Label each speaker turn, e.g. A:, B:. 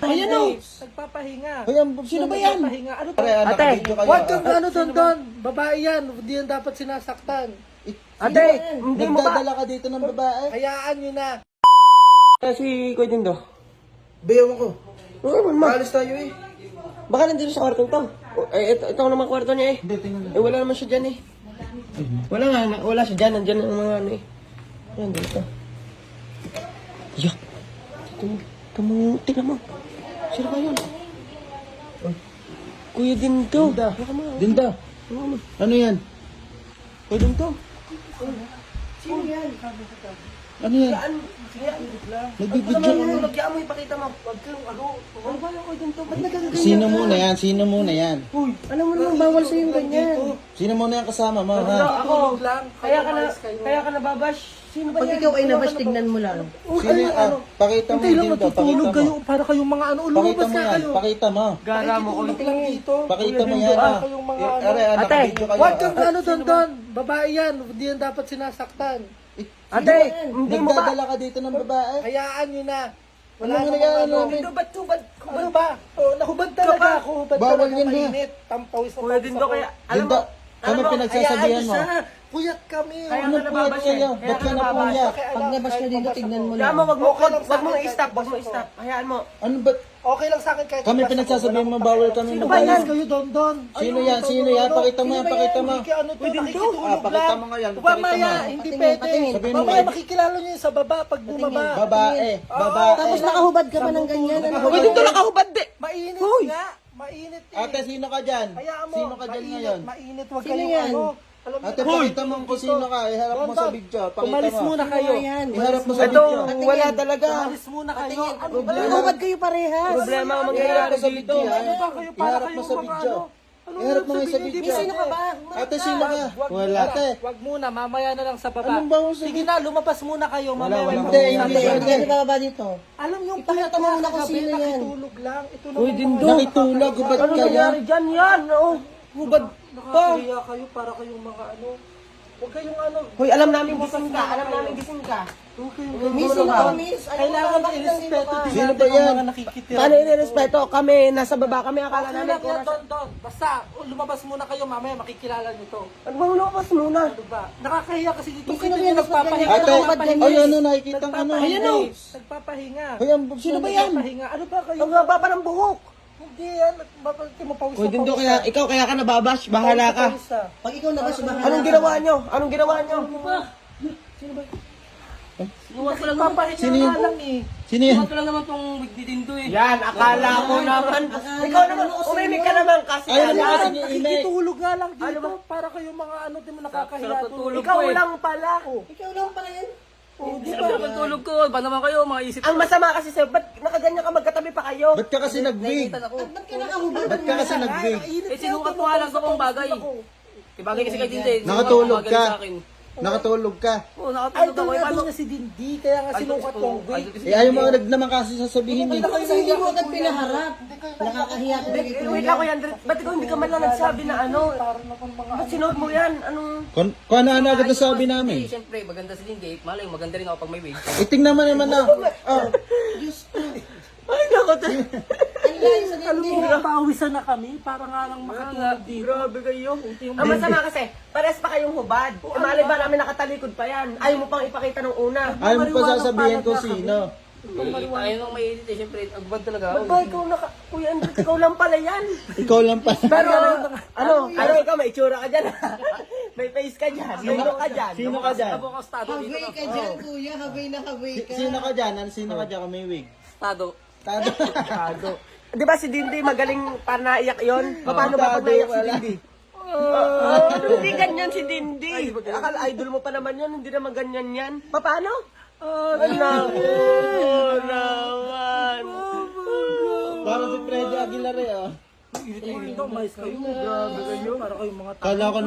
A: Ayan o.
B: Nagpapahinga.
A: Sino ba yan?
B: Nagpapahinga. Ano ba?
A: Ate,
B: Huwag kang ano Don. Babae yan. Hindi yan dapat sinasaktan.
A: ate, hindi mo ba?
C: Nagdadala ka dito ng babae?
B: Hayaan nyo na.
A: Si Kuya Dindo.
C: Bayaw ko.
A: Oo, ma.
C: Maalis tayo eh.
A: Baka nandito sa kwarto to. Ito naman kwarto niya eh.
C: Hindi, tingnan
A: Eh, wala naman siya dyan eh. Wala nga, wala siya dyan. Nandyan ang mga ano eh. Ayan, dito. Yak. Tingnan mo. Sino ba yun? Kuya Dindo.
C: Dinda.
A: Baka mo.
C: Dinda. Ano yan?
A: Kuya Dindo.
B: Sino yan?
C: Ano yan?
A: Nagbibidyo
C: Nagbibidyo
A: mo.
C: ka.
A: Nagyaan mo, ipakita mo. Huwag kang ano. Ano ba yung Kuya Dindo? Ba't nagkaganyan?
C: Sino muna yan? Sino muna yan?
A: Uy, alam mo naman bawal sa yung ganyan.
C: Sino muna yan kasama mo,
A: Ako,
C: ha?
B: lang.
A: kaya ka na babash. Sino ba
D: Pag
A: yan?
D: ikaw ay nabash, tignan mo lang.
C: Sino yan? Ah, pakita mo
B: Hindi lang
C: Dinda.
B: natutulog
C: Pakita
B: kayo.
C: mo.
B: Para kayong mga ano.
C: Pakita
B: Lumabas
C: mo
B: nga
C: yan.
B: kayo.
C: Pakita mo.
A: Gara mo ko.
B: Tulog lang dito.
C: Pakita mo
B: Kuya
C: yan,
B: Dindo,
C: ha?
B: kayong mga ano.
C: Are, nakabidyo kayo.
B: Huwag kang ano Don. Babae yan. Hindi yan dapat sinasaktan.
A: Ate, hindi mo ba?
C: Nagdadala ka dito ng babae?
B: Hayaan nyo na.
C: Ano
B: Wala
C: mo
B: namang
C: nagano
B: ano.
C: namin?
A: Tubad.
B: Ano ba? Oh, nahubad talaga ako. Hubad
C: Bawal
B: talaga.
C: yan, ha?
B: Mainit. Tampawis na
A: Kuya
B: pawis
A: Dindo,
B: ako.
A: kaya, alam mo,
C: Dinda, kami pinagsasabihan mo.
B: Puyat kami.
A: Kaya
C: Ano
A: ka
C: puyat
A: nababash
C: kayo?
A: eh.
C: Ba't ka napuyat?
D: Pag nabash ka dito, tignan mo
A: Kaya
D: lang.
A: mo, wag mo
B: Okay lang sa akin,
A: i-stop,
B: kahit
A: wag mo
B: basta
A: i-stop. Hayaan mo.
C: Ano ba?
B: Okay lang sa akin kahit
C: Kami
B: basta
C: pinagsasabihan
B: ako.
C: mo bawal kami
B: Sino ba
C: magbayad.
B: yan? Kayo Don.
C: Sino yan? Sino yan? Pakita mo yan, pakita mo.
B: Kaya ano to, nakikitulog
C: Ah, pakita
B: lang.
C: mo nga yan,
B: Mamaya,
C: pakita mo.
B: hindi
D: Patingin,
B: pwede.
D: patingin.
C: Sabihin mo
B: Mamaya
C: nga.
B: makikilala nyo yun sa baba pag bumaba.
C: Babae. Babae.
D: Tapos nakahubad ka pa ng ganyan. Ano ba?
A: Kuya Dindo, nakahubad di.
B: Mainit nga. Mainit eh.
C: Ate, sino ka dyan?
B: Hayaan mo.
C: Sino ka dyan ngayon?
B: Mainit. Huwag
D: Sino
B: kayong
D: yan?
B: ano. Alam niyo,
C: Ate, pakita mo kung sino ka. Iharap mo sa video. Pakita
B: Umalis
C: mo.
B: muna kayo.
D: Ayan.
C: Iharap mo sa
A: Ito,
C: video.
A: wala talaga.
B: Umalis muna kayo. Ano ba?
D: Nakahubad kayo parehas.
A: Problema ang
C: Iharap
A: mangyayari
C: mo sa
A: dito.
C: video.
B: Ano ba kayo para
C: Iharap mo
B: kayong
C: sa
B: mga
C: video.
B: ano? Ano
C: Iharap mo
B: yung
C: nga sa
B: sabihin
C: video.
B: niyo?
D: Sino ka ba?
C: Ate, sino ka?
B: Wag
C: Wala.
B: muna.
C: Ate.
B: Wag muna, mamaya na lang sa baba.
C: Anong ba sa
B: Sige na, lumabas muna kayo. Mamaya
C: wala.
B: may
C: Hindi,
B: pag-usapan.
C: hindi.
D: Ate, hindi bababa dito.
B: Alam yung
D: Ipakita mo muna kung sino yan.
B: nakitulog lang. Ito
A: Kuya
B: naman
A: Dindo.
C: Nakitulog. Ba't
A: Ano
C: kaya?
A: nangyari dyan yan? Oo, hubad pa.
B: nakakahiya kayo para kayong mga ano. Huwag kayong ano.
A: Hoy, alam namin gising ka. Alam namin gising ka.
D: Miss, sino ka, miss?
B: Kailangan ng irespeto din
C: Sino
B: natin
C: ba
B: yung
C: yan?
B: mga nakikitira.
A: Paano inirespeto? Kami, nasa baba kami. Akala
B: Okay
A: namin
B: lang
A: kung
B: yan,
A: nasa...
B: Don. Basta, lumabas muna kayo mamaya, makikilala nyo to.
A: Ano bang lumabas muna?
B: Ano ba? Nakakahiya kasi dito.
D: Sino
B: Kita
D: ba
B: nyo
D: yan?
B: nagpapahinga.
C: Ate,
B: Nagpapahinga.
C: ay ano, nakikita ang ano.
A: Ayan o.
B: Nagpapahinga.
C: Ay,
D: Sino ba yan?
B: Nagpapahinga. Ano ba kayo?
A: Ang haba pa ng buhok.
B: Hindi yan. Mapawis
A: Kuya Dindo, ikaw kaya ka nababash. Bahala ka.
D: Pag ikaw nabash, bahala.
A: Anong ginawa nyo? Anong ginawa nyo?
B: Nagpapahinga
C: Sino yun?
B: nga lang eh.
C: Sino yan?
A: Yan, akala ko naman. Ikaw naman, umimik ka naman kasi.
C: Ayaw naman kasi
A: Yan.
C: niya imik.
B: Nakikitulog nga lang dito. Para kayong mga ano, di mo nakakahiya. Tulog.
A: Ikaw lang pala.
D: Ikaw lang pala yan.
B: Oh, di ba?
E: Tulog ko, ba naman kayo, mga isip
A: Ang masama kasi sa'yo, ba't nakaganyan ka magkatabi pa kayo?
C: Ba't ka kasi nag-wig?
D: Ba't ka nakahubad?
C: Ba't ka kasi nag-wig?
E: Eh, sinukat mo nga lang sa kong bagay. Ibagay kasi kay Dinde.
C: Nakatulog
E: Magaling
C: ka.
E: sa akin.
C: Nakatulog ka.
E: Oo, nakatulog
B: Idol
E: ako. Eh,
B: nga
E: paano?
B: doon na si Dindi, kaya nga sinukat tong wig.
C: Eh, ayaw mo naman kasi sasabihin eh.
D: Kasi hindi mo agad pinaharap. Nakakahiya ka.
A: Wait lang ko yan, ba't ikaw hindi ka man lang nagsabi na ano? Ba't sinuot mo yan? Anong...
C: Kung ano agad na sabi
E: Eh,
C: namin.
E: siyempre, maganda si Dinde. Malay, maganda rin ako pag may wig.
C: Itingnan mo naman na. Oh,
A: Ay, naku,
D: Ang layo sa
B: Alam
D: dindi.
B: mo, pawisan na kami, para nga lang makatulog dito.
A: grabe kayo. Ang masama kasi, pares pa kayong hubad. E malay ba namin nakatalikod pa yan? Ayaw mo pang ipakita nung una.
C: ayaw mo pa sasabihin kung sino.
E: Ayaw nang may edit eh. Siyempre, ang bad talaga
A: Ba't
E: ako.
A: ba ikaw Kuya Andres, ikaw lang pala yan.
C: Ikaw lang pa.
A: Pero, ano ikaw, may itsura ka dyan. May face ka dyan. May look ka dyan.
C: Sino ka dyan?
E: Ako ang stado dito.
D: Habay ka dyan, kuya. Habay na habay ka.
C: Sino ka dyan? Sino ka dyan kung may wig?
E: Stado.
C: Tado.
A: Di ba si Dindi magaling para naiyak yun? Paano ba pag
C: Tado,
A: naiyak si
C: wala.
A: Dindi? Hindi ganyan si Dindi. Akala idol mo pa naman yan, hindi naman ganyan yan. Paano? Naku naman.
C: Parang si Freddy Aguilar eh. Oh.
B: Ito, mais kayo. Grabe kayo. Para kayong mga
C: Kala ko